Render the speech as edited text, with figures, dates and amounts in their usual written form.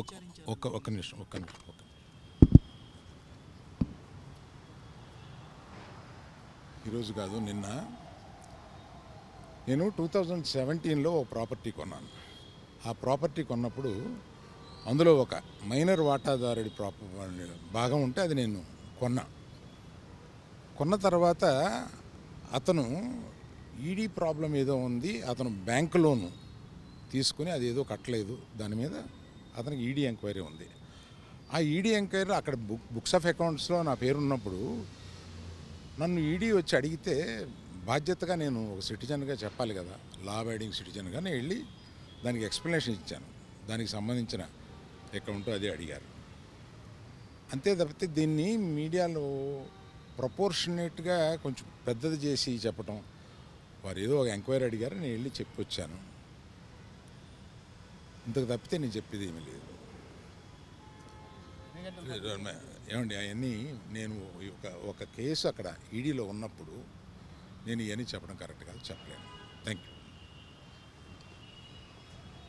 ఒక్క నిమిషం. ఈరోజు కాదు, నిన్న నేను 2017లో ఓ ప్రాపర్టీ కొన్నాను. ఆ ప్రాపర్టీ కొన్నప్పుడు అందులో ఒక మైనర్ వాటాదారుడి భాగం ఉంటే అది నేను కొన్న తర్వాత అతను ఈడీ ప్రాబ్లం ఏదో ఉంది, అతను బ్యాంక్ లోను తీసుకుని అది ఏదో కట్టలేదు, దాని మీద అతనికి ఈడీ ఎంక్వైరీ ఉంది. ఆ ఈడీ ఎంక్వైరీలో అక్కడ బుక్స్ ఆఫ్ అకౌంట్స్లో నా పేరు ఉన్నప్పుడు నన్ను ఈడీ వచ్చి అడిగితే బాధ్యతగా నేను ఒక సిటిజన్గా చెప్పాలి కదా, లా అబైడింగ్ సిటిజన్గా నేను వెళ్ళి దానికి ఎక్స్ప్లెనేషన్ ఇచ్చాను. దానికి సంబంధించిన అకౌంట్ అదే అడిగారు. అంతే తప్పితే దీన్ని మీడియాలో ప్రపోర్షనేట్గా కొంచెం పెద్దది చేసి చెప్పటం, వారు ఏదో ఒక ఎంక్వైరీ అడిగారు, నేను వెళ్ళి చెప్పి వచ్చాను. ఇంతకు తప్పితే నేను చెప్పేది ఏమీ లేదు. ఏమండి, అవన్నీ నేను ఒక కేసు అక్కడ ఈడీలో ఉన్నప్పుడు నేను ఇవన్నీ చెప్పడం కరెక్ట్ కాదు, చెప్పలేను. Thank you.